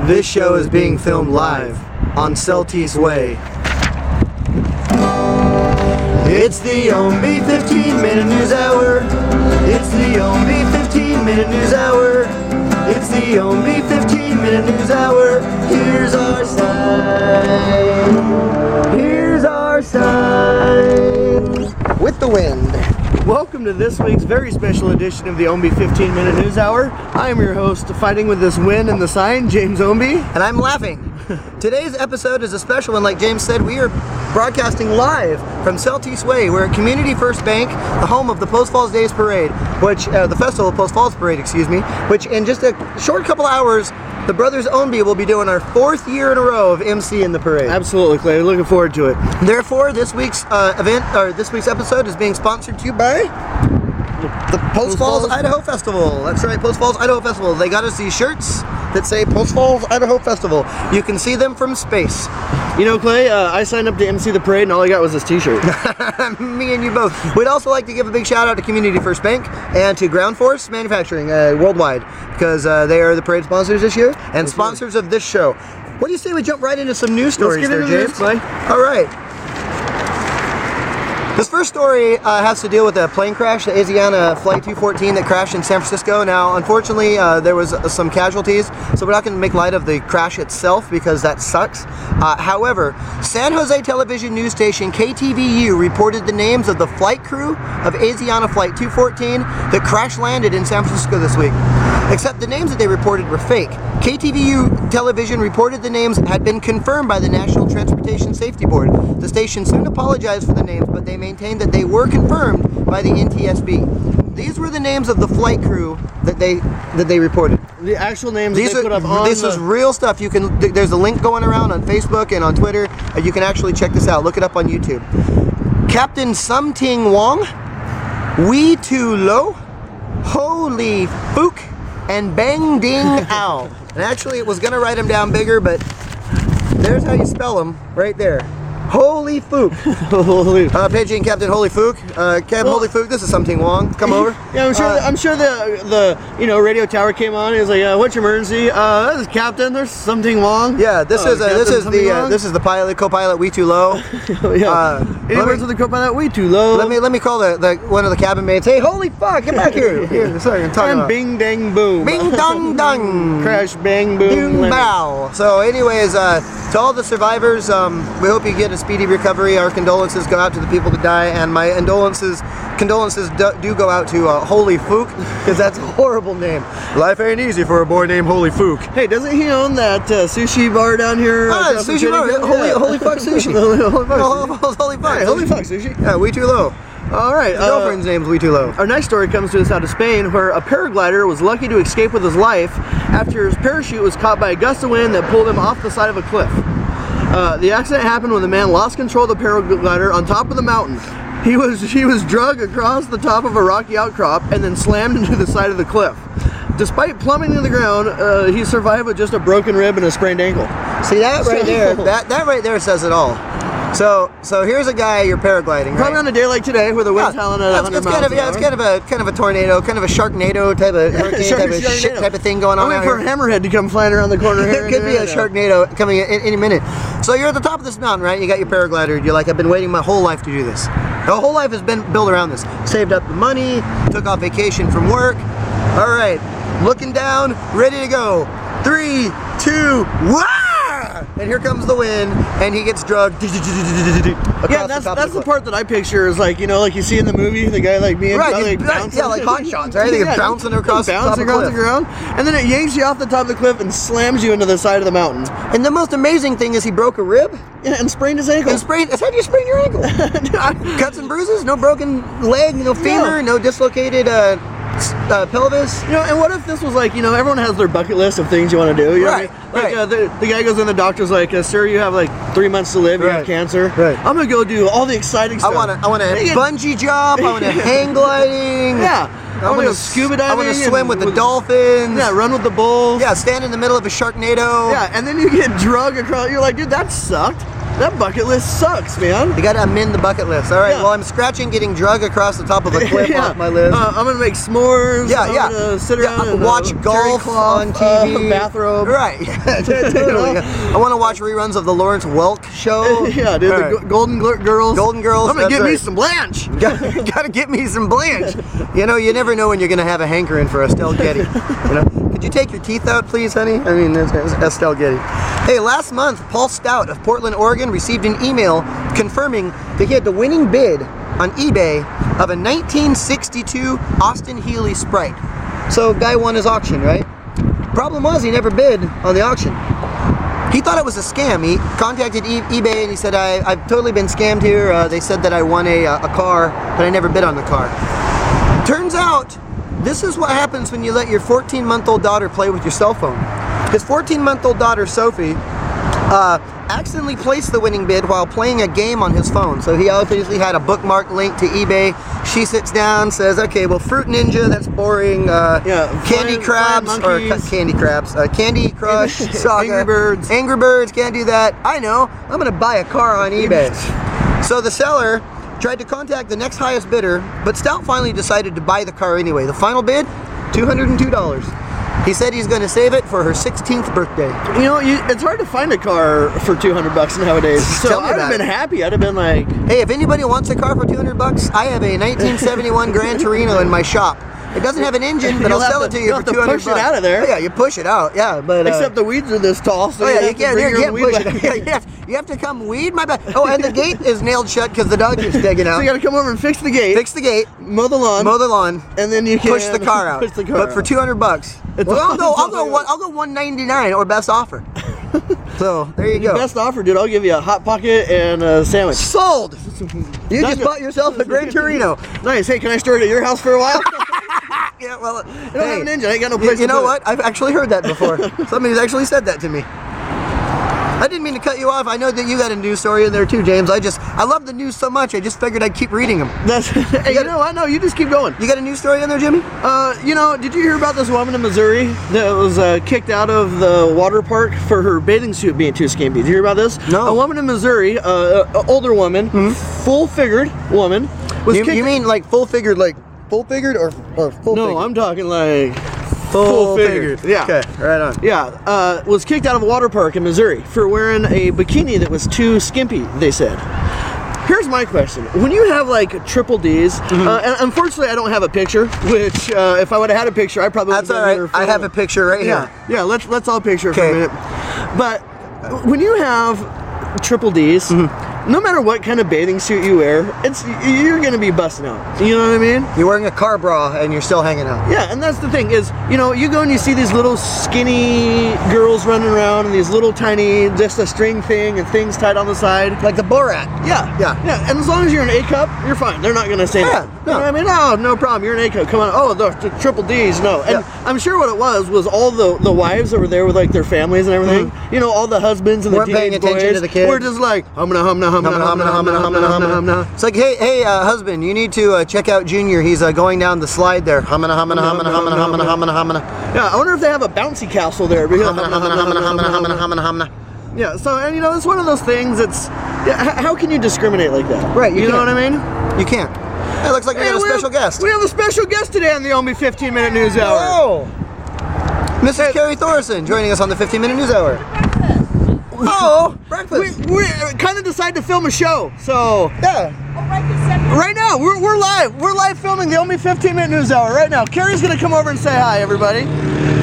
This show is being filmed live on Celtice Way. It's the Ownbey 15-minute news hour. It's the Ownbey 15-minute news hour. It's the Ownbey 15-minute news hour. Here's our sign. Here's our sign. With the wind. Welcome to this week's very special edition of the Ownbey 15-minute news hour. I am your host, fighting with this wind and the sign, James Ownbey. And I'm laughing. Today's episode is a special one. Like James said, we are broadcasting live from Celtice Way. We're at Community First Bank, the home of the Post Falls Days Parade, which the Festival of Post Falls Parade, which in just a short couple hours, the brothers Ownbey will be doing our 4th year in a row of MC in the parade. Absolutely, Clay. Looking forward to it. Therefore, this week's this week's episode is being sponsored to you by the Post Falls Idaho Festival. That's right, Post Falls Idaho Festival. They got us these shirts that say Post Falls Idaho Festival. You can see them from space. You know, Clay, I signed up to MC the parade and all I got was this t-shirt. Me and you both. We'd also like to give a big shout out to Community First Bank and to Ground Force Manufacturing worldwide, because they are the parade sponsors this year and sponsors of this show. What do you say we jump right into some news stories there, James? Clay. All right. This first story has to deal with a plane crash, the Asiana Flight 214 that crashed in San Francisco. Now, unfortunately, there was some casualties, so we're not going to make light of the crash itself because that sucks. However, San Jose television news station KTVU reported the names of the flight crew of Asiana Flight 214 that crash landed in San Francisco this week. Except the names that they reported were fake. KTVU television reported the names had been confirmed by the National Transportation Safety Board. The station soon apologized for the names, but they maintained that they were confirmed by the NTSB. These were the names of the flight crew that they reported. The actual names they put up on this is real stuff. You can. There's a link going around on Facebook and on Twitter. You can actually check this out. Look it up on YouTube. Captain Sumting Wong, Wee Tu Lo, Holy Fook, and Bang Ding Ow. And actually, it was going to write them down bigger, but there's how you spell them right there. Holy Fook. Paging Captain Holy Fook. Holy Fook, this is Sumting Wong. Come over. Yeah, I'm sure the radio tower came on. He was like, "What's your emergency?" This is Captain. There's Sumting Wong. Yeah, this is the pilot, co-pilot Wee Tu Lo. Yeah. Any words with the co-pilot Wee Tu Lo? Let me call the one of the cabin mates. Hey, holy fuck, get back here. Sorry, I'm talking about. Bing dang boom. Bing dong dong. Crash bang boom. Boom bow. So, anyways, to all the survivors, we hope you get a speedy recovery. Our condolences go out to the people that die, and my condolences do go out to Holy Fook, because that's a horrible name. Life ain't easy for a boy named Holy Fook. Hey, doesn't he own that sushi bar down here? Sushi bar. Holy fuck sushi. Holy fuck. Hey, holy fuck sushi. Yeah, Wee Tu Lo. All right. His girlfriend's name's Wee Tu Lo. Our next story comes to us out of Spain, where a paraglider was lucky to escape with his life after his parachute was caught by a gust of wind that pulled him off the side of a cliff. The accident happened when the man lost control of the paraglider on top of the mountain. He was dragged across the top of a rocky outcrop and then slammed into the side of the cliff. Despite plummeting to the ground, he survived with just a broken rib and a sprained ankle. See that right there? That right there says it all. So here's a guy you're paragliding. Probably on a day like today, where the wind's howling at 100 miles an hour. It's kind of a tornado, kind of a Sharknado type of hurricane type of thing going on. I'm waiting for a hammerhead to come flying around the corner here. There could be a Sharknado coming in any minute. So you're at the top of this mountain, right? You got your paraglider. You're like, I've been waiting my whole life to do this. The whole life has been built around this. Saved up the money, took off vacation from work. All right, looking down, ready to go. 3, 2, wah! And here comes the wind, and he gets drugged. Yeah, that's the part that I picture is like, like you see in the movie, the guy like being bouncing. Yeah, like hot shots, right? They're bouncing across the ground, and then it yanks you off the top of the cliff and slams you into the side of the mountain. And the most amazing thing is he broke a rib. Yeah, and sprained his ankle. How do you sprain your ankle? Cuts and bruises, no broken leg, no femur, no dislocated pelvis. And what if this was like, everyone has their bucket list of things you want to do. You know what I mean? Like, the guy goes in, the doctor's like, sir, you have like 3 months to live, you have cancer. Right. I'm going to go do all the exciting stuff. I want a bungee jump, I want to hang gliding. Yeah. I want to go scuba diving. I want to swim with the dolphins. Yeah, run with the bulls. Yeah, stand in the middle of a Sharknado. Yeah, and then you get drugged across. You're like, dude, that sucked. That bucket list sucks, man. You gotta amend the bucket list. All right, Yeah. well, I'm scratching getting drug across the top of a cliff Yeah. off my list. I'm gonna make s'mores. Yeah, I'm yeah. gonna sit around and watch golf on TV. Bathrobe. Right. Totally. I want to watch reruns of the Lawrence Welk show. Yeah, dude. All The right. Golden Girls. Golden Girls. I'm gonna that's get me right. some Blanche. Gotta get me some Blanche. You know, you never know when you're gonna have a hankering for Estelle Getty. You know, could you take your teeth out, please, honey? I mean, it's Estelle Getty. Hey, last month, Paul Stout of Portland, Oregon, received an email confirming that he had the winning bid on eBay of a 1962 Austin Healey Sprite. So, guy won his auction, right? Problem was, he never bid on the auction. He thought it was a scam. He contacted eBay and he said, I've totally been scammed here. They said that I won a car, but I never bid on the car. Turns out, this is what happens when you let your 14-month-old daughter play with your cell phone. His 14-month-old daughter, Sophie, accidentally placed the winning bid while playing a game on his phone. So he obviously had a bookmark link to eBay. She sits down, says, okay, well, Fruit Ninja, that's boring. Candy Crabs, or Candy Crabs, Candy Crush, Saga. Angry Birds. Angry Birds, can't do that. I know, I'm gonna buy a car on eBay. So the seller tried to contact the next highest bidder, but Stout finally decided to buy the car anyway. The final bid, $202. He said he's going to save it for her 16th birthday. You know, it's hard to find a car for $200 nowadays. So Tell me I'd have about been it. happy. I'd have been like, Hey, if anybody wants a car for $200, I have a 1971 Gran Torino in my shop. It doesn't have an engine, but You'll I'll have sell to- it to you you'll for have to $200. push it out of there. Yeah, you push it out. Yeah, but except the weeds are this tall, so oh yeah, you you can't weed push back. it. You have to come weed my back. Oh, and the gate is nailed shut because the dog is digging out. So you got to come over and fix the gate, Fix the gate, mow the lawn, and then you can push the car out. Push the car but for out. $200, well, I'll go $199 or best offer. So there you go. Best offer, dude. I'll give you a hot pocket and a sandwich. Sold. You just bought yourself a Gran Torino. Nice. Hey, can I store it at your house for a while? Yeah, well, I don't have an engine. I ain't got no place. you to know put what? I've actually heard that before. Somebody's actually said that to me. I didn't mean to cut you off. I know that you got a news story in there too, James. I love the news so much. I just figured I'd keep reading them. That's. Hey, you know what? No, you just keep going. You got a news story in there, Jimmy? You know, did you hear about this woman in Missouri that was kicked out of the water park for her bathing suit being too skimpy? Did you hear about this? No. A woman in Missouri, older woman, full-figured woman, was kicked. You mean like full-figured or full-figured? No, I'm talking like full-figured. Yeah. Okay, right on. Yeah, was kicked out of a water park in Missouri for wearing a bikini that was too skimpy, they said. Here's my question. When you have like triple Ds, and unfortunately I don't have a picture, which if I would have had a picture, I probably would That's all right. I have a picture right here. Yeah, let's all picture it for a Okay. minute. But when you have triple Ds, no matter what kind of bathing suit you wear, you're gonna be busting out. You know what I mean? You're wearing a car bra and you're still hanging out. Yeah, and that's the thing is, you know, you go and you see these little skinny girls running around and these little tiny, just a string thing and things tied on the side. Like the Borat. Yeah, Yeah. and as long as you're an A cup, you're fine. They're not gonna say Yeah, that. You know what I mean? No problem. You're an A cup. Come on. Oh, the triple Ds. No, and Yeah. I'm sure what it was all the wives that were there with like their families and everything. You know, all the husbands and Weren't the paying teenage attention boys to the kids. were just like humna. It's like, hey, husband, you need to check out Junior. He's going down the slide there. Humming. Yeah, I wonder if they have a bouncy castle there. Yeah, so, and you know, it's one of those things. How can you discriminate like that? Right, You know what I mean? You can't. It looks like we have a special guest. We have a special guest today on the Ownbey 15-minute news hour. Oh, Mrs. Carrie Thorson joining us on the 15-minute news hour. Oh, breakfast. We kind of decided to film a show, so Yeah. right now we're live. We're live filming the Ownbey 15-minute news hour right now. Carrie's gonna come over and say hi, everybody.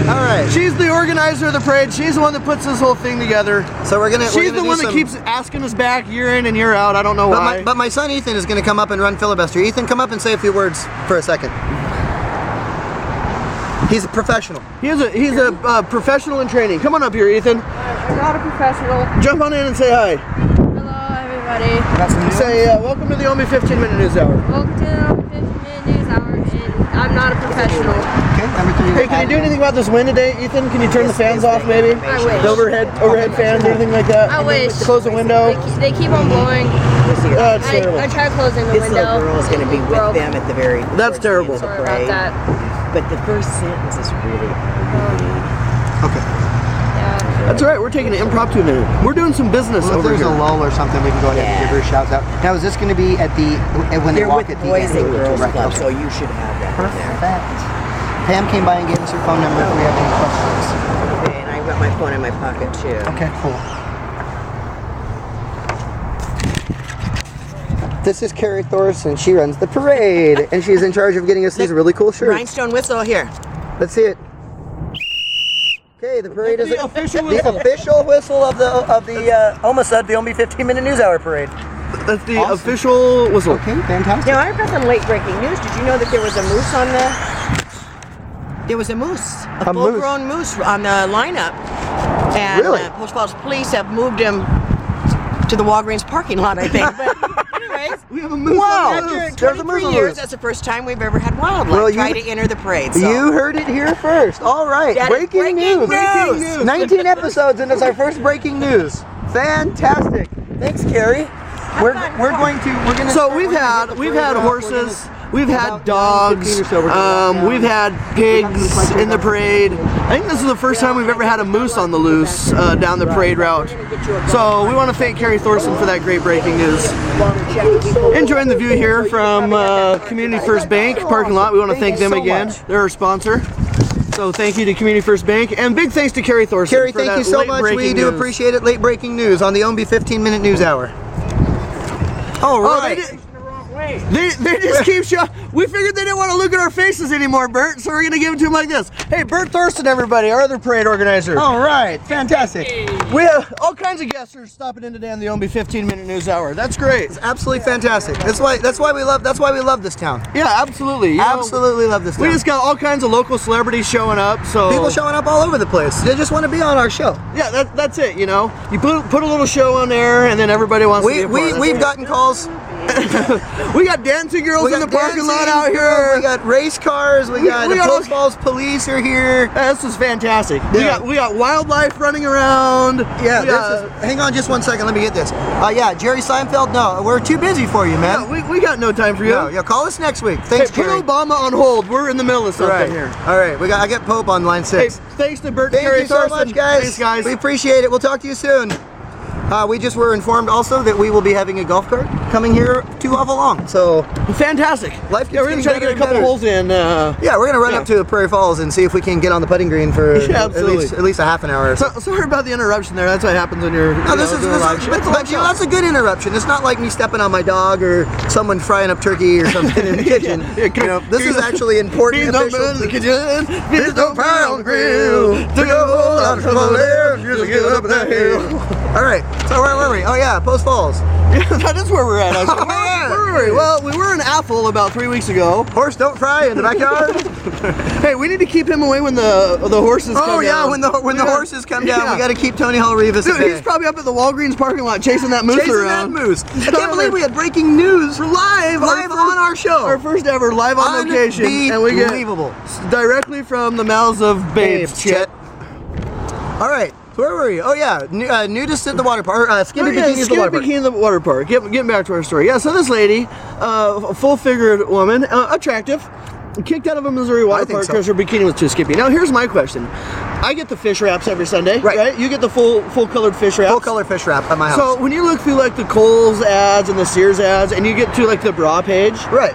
All right. She's the organizer of the parade. She's the one that puts this whole thing together. So we're gonna. She's the one that keeps asking us back year in and year out. I don't know why. But my son Ethan is gonna come up and run filibuster. Ethan, come up and say a few words for a second. He's a professional. He's a professional in training. Come on up here, Ethan. I'm not a professional. Jump on in and say hi. Hello, everybody. Say welcome to the Ownbey 15-minute news hour. Welcome to the 15-minute news hour, and I'm not a professional. Okay, number 3. Hey, can you do anything about this wind today, Ethan? Can you turn the fans off, maybe? I wish. The overhead fans or anything like that? I wish. Close the window. They keep on blowing. That's terrible. I tried closing the This window. little girl is going to be with Broke. them at the very. That's terrible. Sorry about that. But the first sentence is really. Okay. Yeah. That's all right. We're taking an impromptu minute. We're doing some business Well, if over there's here. a lull or something, we can go ahead and give her shouts out. Now, is this going to be at the when they They're walk with at the Boys end? and Girls Right, Club, okay. so you should have that in there. Perfect. Pam came by and gave us her phone number if we have any questions. Okay, and I've got my phone in my pocket too. Okay, cool. This is Carrie Thorson. She runs the parade, and she's in charge of getting us these really cool shirts. Rhinestone whistle here. Let's see it. Okay, the parade is the official the official whistle of the almost said the Ownbey 15-minute news hour parade. That's the Awesome. official whistle. Okay, fantastic. Now I've got some late breaking news. Did you know that there was a moose on the? There was a moose, a full-grown moose on the lineup, and Really? Post Falls Police have moved him to the Walgreens parking lot, I think. But anyways, We have a moose. Wow. on the after loose. There's a 23 moose. years, that's the first time we've ever had wildlife Well, you- try to enter the parade. So. You heard it here first. All right, That is breaking news. breaking news. 19 episodes, and it's our first breaking news. Fantastic. Thanks, Carrie. We're going to. So we've had horses, we've had dogs, we've had pigs in the parade. I think this is the first time we've ever had a moose on the loose down the parade route. So we want to thank Carrie Thorson for that great breaking news. Enjoying the view here from Community First Bank parking lot. We want to thank them again. They're our sponsor. So thank you to Community First Bank, and big thanks to Carrie Thorson. Carrie, for thank that you so late much. We breaking do news. appreciate it. Late breaking news on the Ownbey 15-minute news hour. All Oh, right. they just keep showing. We figured they didn't want to look at our faces anymore, Bert, so we're going to give it to them like this. Hey, Bert Thorson, everybody, our other parade organizer. All right. Fantastic. We have all kinds of guests who are stopping in today on the Ownbey 15-minute news hour. That's great. Absolutely fantastic. That's why we love this town. Yeah, absolutely. You know, Absolutely love this town. we just got all kinds of local celebrities showing up. So People showing up all over the place. They just want to be on our show. yeah, that's it. You know, you put a little show on there, and then everybody wants to be a part of it. We've gotten calls. We got dancing girls We in the got parking lot dancing out girls, here. We got race cars. We got we the got all- Post Falls police are here. Yeah, this is fantastic. Yeah. We got wildlife running around. Yeah, We got- hang on just one second. Let me get this. Yeah, Jerry Seinfeld. No, we're too busy for you, man. yeah, we got no time for you. No, yeah, call us next week. Hey, Thanks, put Jerry. Obama on hold. We're in the middle of something Right. here. All right, I got Pope on line Hey, 6. thanks to Bert Thank Carey you so Thorson. much, guys. Thanks, guys. We appreciate it. We'll talk to you soon. We just were informed also that we will be having a golf cart coming here to Awful Long. So Fantastic. Life keeps yeah, we're gonna getting try to get a better couple and holes in. yeah, we're gonna run up to Prairie Falls and see if we can get on the putting green for Yeah, absolutely. at least a half an hour. Or so. Sorry about the interruption there. That's what happens when you're. No, this is doing a live show. It's a live show. that's a good interruption. It's not like me stepping on my dog or someone frying up turkey or something in the kitchen. Yeah, You know, this is actually important. Beans don't official- burn in the kitchen. Beans don't burn on the grill. grill. Took a whole lot of trouble there. Just get up that hill. All right. So where were we? Oh yeah, Post Falls. Yeah, that is where we're at. Actually. Oh, yeah. Where were we? Well, we were in Athol about 3 weeks ago. Horse don't fry in the backyard. Hey, we need to keep him away when the horses come Oh yeah, down. when the horses come down, Yeah. we got to keep Tony Hall Rivas Dude, at bay. he's probably up at the Walgreens parking lot chasing that moose Chasing around. that moose. I can't believe we had breaking news live on our show. Our first ever live on location, and we get Unbelievable. directly from the mouths of babes. Chet. All right, so where were we? Oh yeah, nudist at the water park. Skinny Oh, yeah, bikini at the water park. bikini in the water park. Getting back to our story. Yeah, so this lady, a full-figured woman, attractive, kicked out of a Missouri water think park so. because her bikini was too skimpy. Now here's my question: I get the fish wraps every Sunday, Right. You get the full-colored fish wraps. Full color fish wrap at my house. So when you look through like the Kohl's ads and the Sears ads, and you get to like the bra page, right.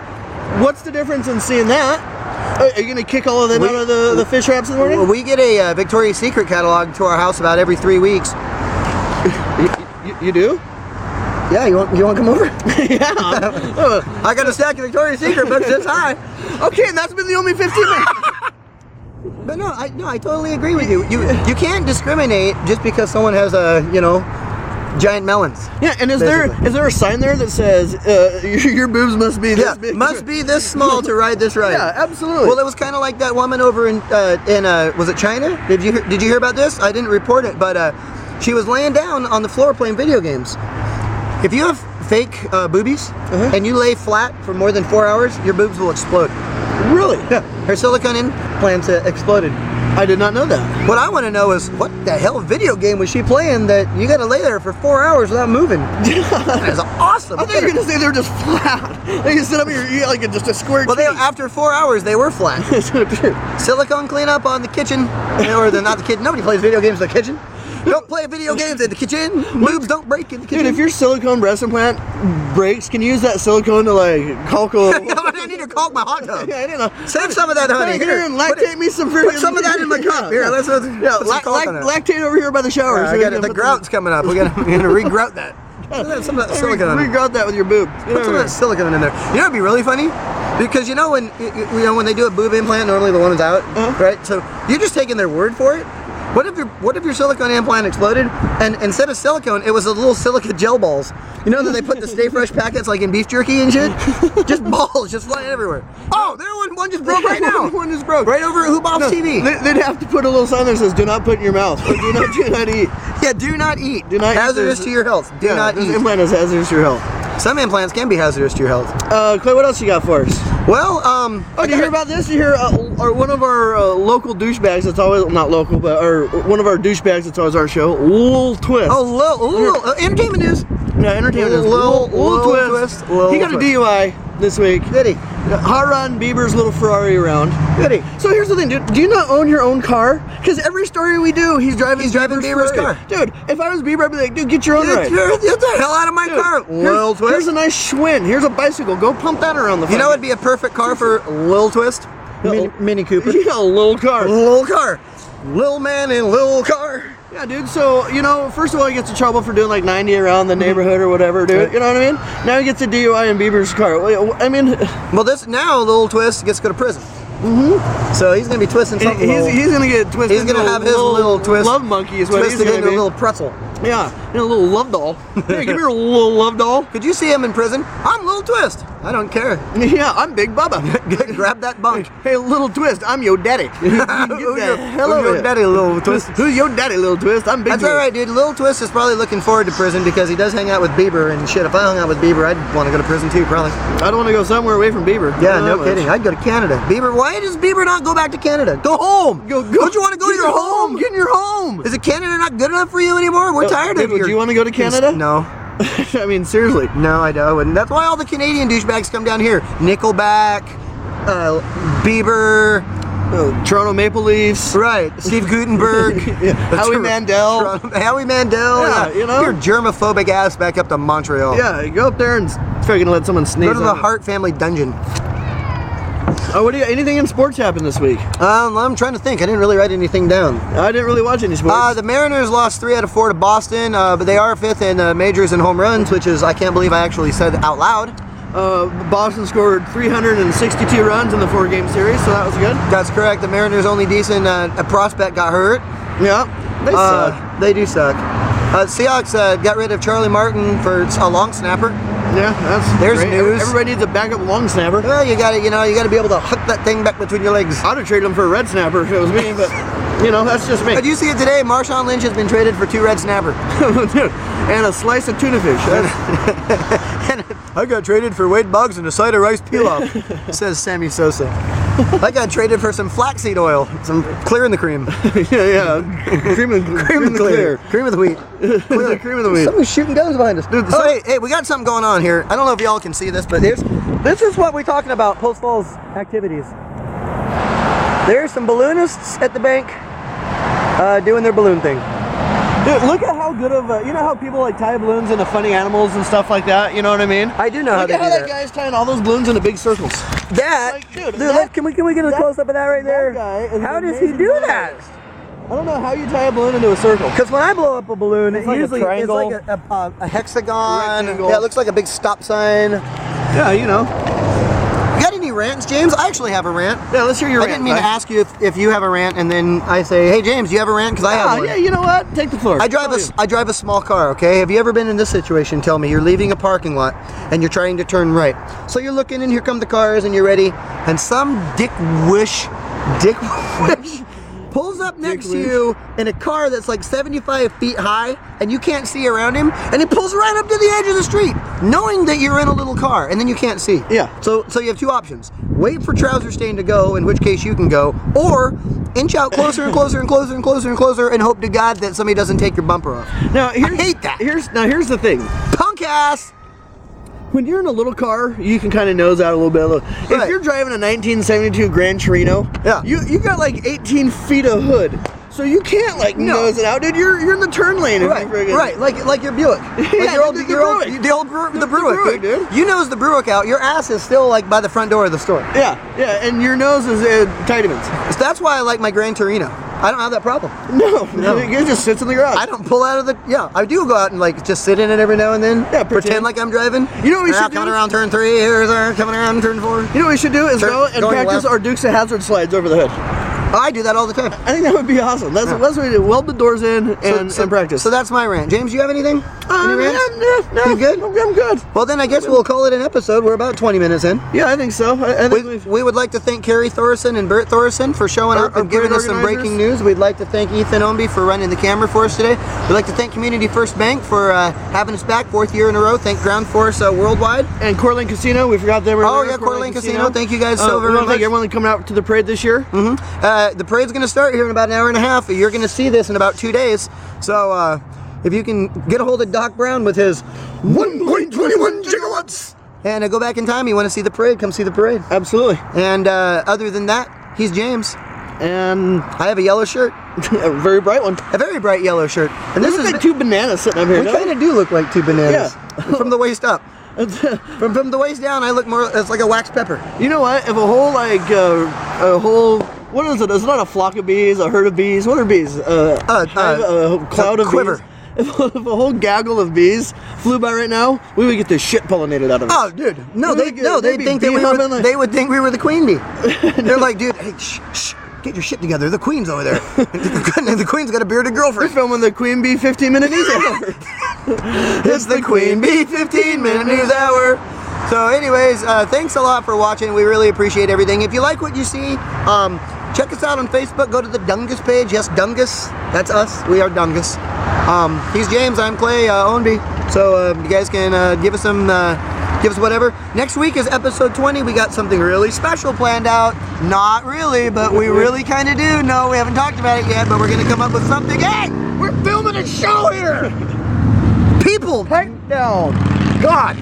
what's the difference in seeing that? Are you gonna kick all of them out of the fish wraps in the morning? Well, we get a Victoria's Secret catalog to our house about every 3 weeks. You do? Yeah, you want to come over? Yeah. I got a stack of Victoria's Secret books this high. Okay, and that's been the only 15 minutes. But no, I totally agree with you. You can't discriminate just because someone has giant melons. Yeah, and is there a sign there that says your boobs must be this big? Must be this small to ride this ride. Yeah, absolutely. Well, it was kind of like that woman over in was it China? Did you hear about this? I didn't report it, but she was laying down on the floor playing video games. If you have fake boobies and you lay flat for more than 4 hours, your boobs will explode. Really? Yeah, her silicone implants exploded. I did not know that. What I want to know is what the hell video game was she playing that you got to lay there for 4 hours without moving? That is awesome. I thought you were gonna say they were just flat. They can sit up here and eat like just a square. Well, after 4 hours, they were flat. Silicone cleanup on the kitchen, or not the kitchen. Nobody plays video games in the kitchen. Don't play video games in the kitchen. Boobs don't break in the kitchen. Dude, if your silicone breast implant breaks, can you use that silicone to like caulk a... I need to caulk my hot tub. Yeah, I didn't know. Save some of that, honey. Here, and lactate me some freaking... Put some of that in my cup. Here, let's put some caulk on it. Lactate over here by the shower. I got the grout's coming up. We're gonna regrout that. Some of that silicone. Regrout that with your boob. Put some of that silicone in there. You know, it'd be really funny because when they do a boob implant, normally the woman's out, right? So you're just taking their word for it. What if your silicone implant exploded and instead of silicone, it was a little silica gel balls? You know that they put the Stay Fresh packets like in beef jerky and shit? Just balls, just flying everywhere. Oh, there one just broke right now. One just broke. Right over at Hoop Bob's TV. They'd have to put a little sign that says, "Do not put in your mouth." Or do not eat. Yeah, do not eat. Do not hazardous eat. to your health. Do not this eat. implant is hazardous to your health. Some implants can be hazardous to your health. Clay, what else you got for us? Well, did you hear about this? You hear one of our local douchebags that's always, not local, but one of our douchebags that's always our show, Lil Twist. Oh, entertainment news. Yeah, entertainment news. Lil Twist. He got a DUI this week. Did he? Hot run Bieber's little Ferrari around. Did he? So here's the thing, dude. Do you not own your own car? Because every story we do, he's driving Bieber's car. Dude, if I was Bieber, I'd be like, dude, get your own ride. Get the hell out of my car, Lil Twist. Here's a nice Schwinn. Here's a bicycle. Go pump that around the. You know, it'd be a perfect car for Lil Twist. Mini Cooper. Yeah, a little car. Little car. Lil man in little car. Yeah, dude, so, you know, first of all, he gets in trouble for doing like 90 around the neighborhood or whatever, dude. You know what I mean? Now he gets a DUI in Bieber's car. I mean... Well, now Lil Twist gets to go to prison. So he's going to be twisting something. He's going to get twisted. He's going to have his little twist. Love monkey is what he's twisted going to into be. a little pretzel. Yeah, in a little love doll. Hey, give me your little love doll. Could you see him in prison? I'm Lil Twist. I don't care. Yeah, I'm Big Bubba. Grab that bunk. Hey, little Twist, I'm your daddy. Get the hell over your daddy, Lil Twist? Who's your daddy, Little Twist? I'm Big That's alright, dude. Lil Twist is probably looking forward to prison because he does hang out with Bieber and shit. If I hung out with Bieber, I'd want to go to prison too, probably. I'd want to go somewhere away from Bieber. Yeah, no kidding. I'd go to Canada. Bieber, why does Bieber not go back to Canada? Go home. Don't you want to go to your home? Get in your home. Is it Canada not good enough for you anymore? We're tired of you. Would you want to go to Canada? No. I mean, seriously. No, I don't. That's why all the Canadian douchebags come down here. Nickelback, Bieber, Toronto Maple Leafs. Right. Steve Gutenberg. Howie Mandel. Howie Mandel. Yeah, you know. Your germophobic ass back up to Montreal. Yeah, you go up there and freaking let someone sneeze. Go to the Hart family dungeon. Oh, anything in sports happened this week? I'm trying to think. I didn't really write anything down. I didn't really watch any sports. The Mariners lost 3 out of 4 to Boston, but they are 5th in majors and home runs, which is, I can't believe I actually said out loud. Boston scored 362 runs in the 4-game series, so that was good. That's correct. The Mariners' only decent prospect got hurt. Yeah, they suck. They do suck. Seahawks got rid of Charlie Martin for a long snapper. Yeah, there's great. news. Everybody needs a backup long snapper. Well, you got to be able to hook that thing back between your legs. I'd have traded him for a red snapper if it was me, but you know, that's just me. Did you see it today? Marshawn Lynch has been traded for 2 red snapper. And a slice of tuna fish. And I got traded for Wade Boggs and a side of rice pilaf, says Sammy Sosa. I got traded for some flaxseed oil, some clear in the cream. yeah. Cream and clear. Cream of the wheat. Clear. Cream of the wheat. Someone's shooting guns behind us. Dude, hey, we got something going on here. I don't know if y'all can see this, but this is what we're talking about, Post Falls activities. There's some balloonists at the bank doing their balloon thing. Dude, look at how good of you know how people like tie balloons into funny animals and stuff like that, you know what I mean? I do know how they do that. Look at how that guy's tying all those balloons into big circles. That, like, dude, can we get a close-up of that right there? How does he do that? I don't know how you tie a balloon into a circle. Because when I blow up a balloon, it's like usually it's like a hexagon. Rectangle. Yeah, it looks like a big stop sign. Yeah, you know. You got any rants, James? I actually have a rant. Yeah, let's hear your rant. I didn't mean to ask you if you have a rant, and then I say, hey, James, do you have a rant? Because I have one. Yeah, you know what? Take the floor. I drive a small car, okay? Have you ever been in this situation? Tell me. You're leaving a parking lot, and you're trying to turn right. So you're looking, and here come the cars, and you're ready, and some dick wish pulls up next to you in a car that's like 75 feet high, and you can't see around him, and he pulls right up to the edge of the street, knowing that you're in a little car, and then you can't see. Yeah. So you have 2 options. Wait for trouser stain to go, in which case you can go, or inch out closer and closer and closer and closer and closer and hope to God that somebody doesn't take your bumper off. Now, I hate that. Here's the thing. Punk ass! When you're in a little car, you can kind of nose out a little bit. If you're driving a 1972 Gran Torino, yeah, you got like 18 feet of hood. So you can't like nose it out, dude. You're in the turn lane. If Right, you friggin- right, like your Buick, like Yeah, your old, the the Buick, Buick, dude. You nose the Buick out, your ass is still like by the front door of the store. Yeah, and your nose is Titamins. So that's why I like my Gran Torino. I don't have that problem. No, it just sits in the garage. I don't pull out of the. Yeah, I do go out and like just sit in it every now and then. Yeah, pretend like I'm driving. You know what we should do? Coming around turn 3. Here's our coming around turn 4. You know what we should do is go and going practice left. our Dukes of Hazzard slides over the hood. I do that all the time. I think that would be awesome. That's what we do. Weld the doors in and practice. So that's my rant. James, you have anything? Any rants? No, You good? I'm good. Well, then I guess we'll call it an episode. We're about 20 minutes in. Yeah, I think so. I think We would like to thank Carrie Thorson and Bert Thorson for showing up Our and giving parade us some organizers. breaking news. We'd like to thank Ethan Ownbey for running the camera for us today. We'd like to thank Community First Bank for having us back 4th year in a row. Thank Ground Force Worldwide. And Coeur Casino, we forgot them. Oh yeah, Coeur Casino. Thank you guys so we very want to much. thank everyone coming out to the parade this year. The parade's going to start here in about an hour and a half. You're going to see this in about 2 days. So if you can get a hold of Doc Brown with his 1.21 gigawatts and go back in time, you want to see the parade, come see the parade. Absolutely. And other than that, he's James. And I have a yellow shirt. a very bright one. A very bright yellow shirt. And This is like 2 bananas sitting up here. We kind of do look like 2 bananas. Yeah. From the waist up. From the waist down, I look more. It's like a wax pepper. You know what? If what is it? It's not a flock of bees, a herd of bees. What are bees? A cloud of quiver. bees. If a whole gaggle of bees flew by right now, we would get the shit pollinated out of it. Oh, dude. No, They'd they'd be think that bee-humming like- they would think we were the queen bee. They're like, dude, hey, shh, get your shit together. The queen's over there. The queen's got a bearded We're girlfriend. filming the Queen Bee 15-minute news hour. It's the Queen Bee 15-minute news hour. So anyways, thanks a lot for watching. We really appreciate everything. If you like what you see, check us out on Facebook. Go to the Dungus page. Yes, Dungus. That's us. We are Dungus. He's James. I'm Clay Ownbey. So you guys can give us some, give us whatever. Next week is episode 20. We got something really special planned out. Not really, but we really kind of do. No, we haven't talked about it yet, but we're going to come up with something. Hey, we're filming a show here. People, heck down. God.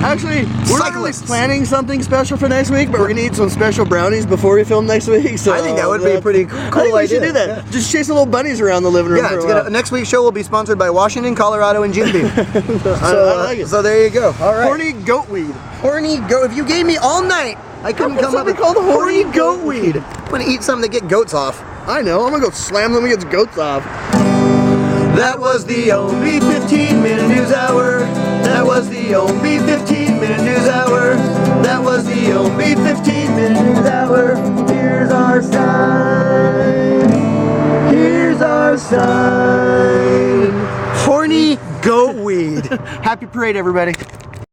Actually, we're not really Cyclists. planning something special for next week, but we're gonna eat some special brownies before we film next week. So I think that would be a pretty cool I think we should idea. do that. Yeah. Just chasing little bunnies around the living room. Yeah, for it's a while. gonna, next week's show will be sponsored by Washington, Colorado, and Jim Beam. I like it. So there you go. All right. Horny goat weed. Horny goat. If you gave me all night, I couldn't What's come up something with called horny goat weed. I'm gonna eat something to get goats off. I know. I'm gonna go slam them against goats off. That was the Ownbey 15-minute news hour. That was the Ownbey 15-minute news hour. That was the Ownbey 15-minute news hour. Here's our sign. Here's our sign. Horny goat weed. Happy parade, everybody.